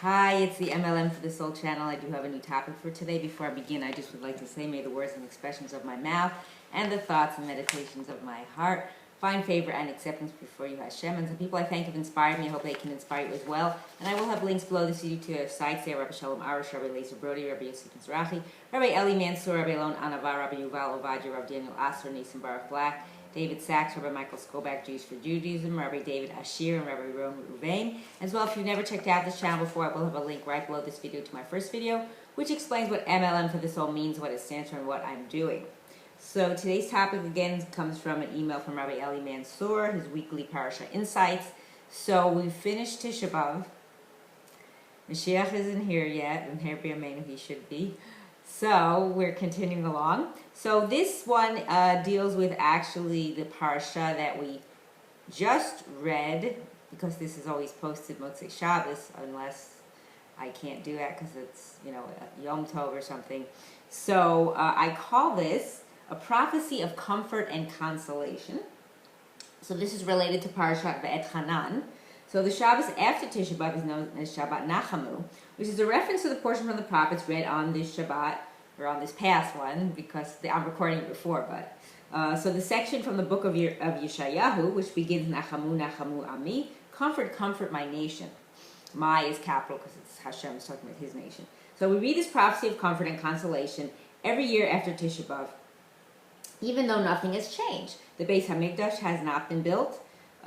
Hi, it's the M.L.M for the Soul channel. I do have a new topic for today. Before I begin, I just would like to say, may the words and expressions of my mouth and the thoughts and meditations of my heart find favor and acceptance before you, Hashem. And some people I thank have inspired me. I hope they can inspire you as well. And I will have links below this video to their sites there: Rabbi Shalom Arush, Rabbi Laser Brody, Rabbi Yosef Mizrahi, Rabbi Eli Mansour, Rabbi Elon Anava, Rabbi Yuval Ovadia, Rabbi Daniel Asser, Nisan Baruch Black, David Sachs, Rabbi Michael Skobach, Jews for Judaism, Rabbi David Ashir, and Rabbi Ron Ruvain. As well, if you've never checked out this channel before, I will have a link right below this video to my first video, which explains what M.L.M for the Soul means, what it stands for, and what I'm doing. So today's topic again comes from an email from Rabbi Eli Mansour, his weekly Parasha Insights. So we finished Tisha B'Av. Mashiach isn't here yet, and here he should be. So we're continuing along. So this one deals with actually the Parasha that we just read, because this is always posted Motzei Shabbos, unless I can't do that because it's, Yom Tov or something. So I call this a prophecy of comfort and consolation. So this is related to Parashat Ve'et Hanan. So the Shabbos after Tisha B'Av is known as Shabbat Nachamu, which is a reference to the portion from the prophets read on this Shabbat, or on this past one, because I'm recording it before, but. So the section from the book of Yeshayahu, which begins Nachamu, Nachamu Ami, comfort, comfort my nation. My is capital because it's Hashem is talking about his nation. So we read this prophecy of comfort and consolation every year after Tisha B'Av, even though nothing has changed. The Beis HaMikdash has not been built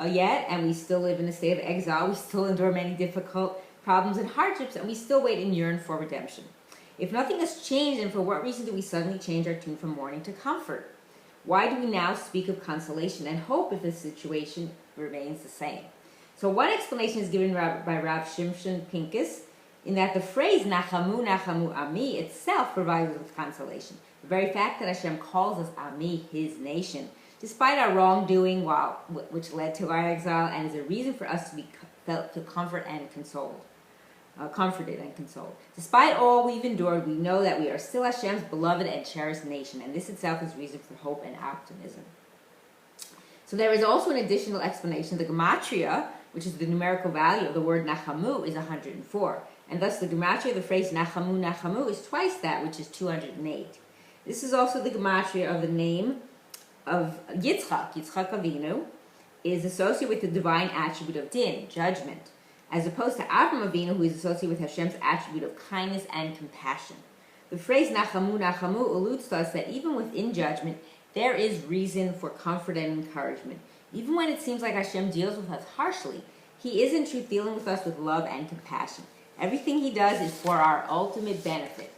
yet, and we still live in a state of exile. We still endure many difficult problems and hardships, and we still wait and yearn for redemption. If nothing has changed, then for what reason do we suddenly change our tune from mourning to comfort? Why do we now speak of consolation and hope if the situation remains the same? So one explanation is given by Rav Shimshon Pincus, in that the phrase Nachamu, Nachamu Ami itself provides us with consolation. The very fact that Hashem calls us Ami, his nation, despite our wrongdoing, which led to our exile, and is a reason for us to be felt to comfort and consoled. Comforted and consoled. Despite all we've endured, we know that we are still Hashem's beloved and cherished nation, and this itself is reason for hope and optimism. So there is also an additional explanation. The gematria, which is the numerical value of the word Nachamu, is 104, and thus the gematria of the phrase Nachamu, Nachamu is twice that, which is 208. This is also the gematria of the name of Yitzchak. Yitzchak Avinu is associated with the divine attribute of din, judgment, as opposed to Avram Avinu, who is associated with Hashem's attribute of kindness and compassion. The phrase Nachamu, Nachamu alludes to us that even within judgment, there is reason for comfort and encouragement. Even when it seems like Hashem deals with us harshly, he is in truth dealing with us with love and compassion. Everything he does is for our ultimate benefit,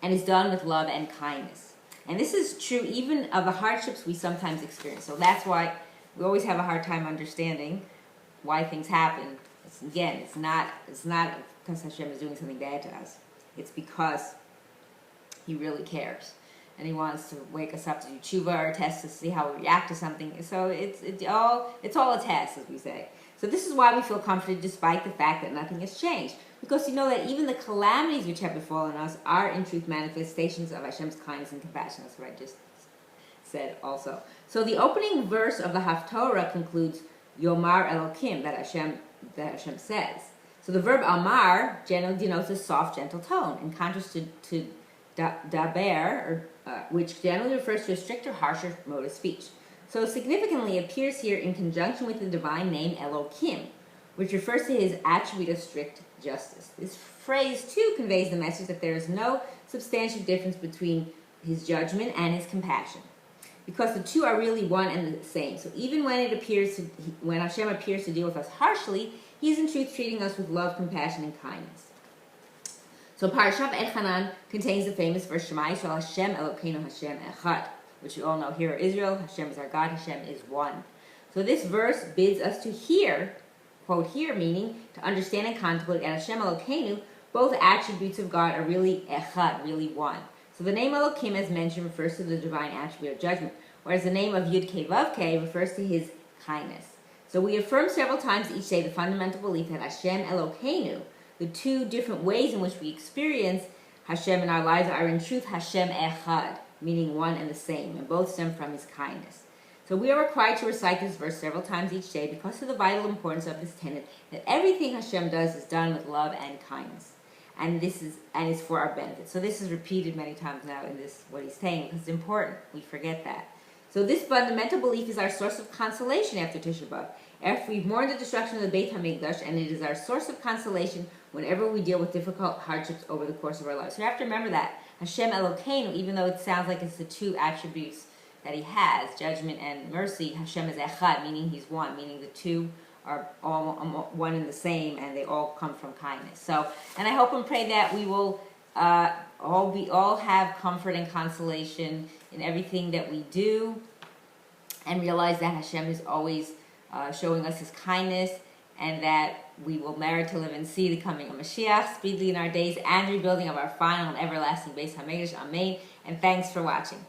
and is done with love and kindness. And this is true even of the hardships we sometimes experience. So that's why we always have a hard time understanding why things happen. Again, it's not because Hashem is doing something bad to us. It's because he really cares, and he wants to wake us up to do tshuva or test to see how we react to something. So it's all a test, as we say. So this is why we feel comforted despite the fact that nothing has changed, because you know that even the calamities which have befallen us are in truth manifestations of Hashem's kindness and compassion. That's what I just said also. So the opening verse of the Haftorah concludes Yomar Elokim, that Hashem says. So the verb amar generally denotes a soft, gentle tone, in contrast to daber, which generally refers to a stricter, harsher mode of speech. So significantly appears here in conjunction with the divine name Elokim, which refers to his attribute of strict justice. This phrase too conveys the message that there is no substantial difference between his judgment and his compassion, because the two are really one and the same. So even when Hashem appears to deal with us harshly, he is in truth treating us with love, compassion, and kindness. So Parashat Ve'et Hanan contains the famous verse Shema Yisrael Hashem Elokeinu Hashem Echad, which you all know, hear Israel, Hashem is our God, Hashem is one. So this verse bids us to hear, quote, hear, meaning to understand and contemplate, and Hashem Elokeinu, both attributes of God are really Echad, really one. So the name Elokim, as mentioned, refers to the divine attribute of judgment, whereas the name of Yud-Kei Vav-Kei refers to his kindness. So we affirm several times each day the fundamental belief that Hashem Elokeinu, the two different ways in which we experience Hashem in our lives, are in truth Hashem Echad, meaning one and the same, and both stem from his kindness. So we are required to recite this verse several times each day because of the vital importance of this tenet that everything Hashem does is done with love and kindness. And it's for our benefit. So this is repeated many times now in this, what he's saying, because it's important. We forget that. So this fundamental belief is our source of consolation after Tisha B'Av. After we've mourned the destruction of the Beit HaMikdash, and it is our source of consolation whenever we deal with difficult hardships over the course of our lives. So you have to remember that. Hashem Elokeinu, even though it sounds like it's the two attributes that he has, judgment and mercy, Hashem is Echad, meaning he's one, meaning the two are all one and the same, and they all come from kindness. So, and I hope and pray that we will all have comfort and consolation in everything that we do, and realize that Hashem is always showing us his kindness, and that we will merit to live and see the coming of Mashiach speedily in our days, and rebuilding of our final and everlasting Beis HaMikdash. Amen. And thanks for watching.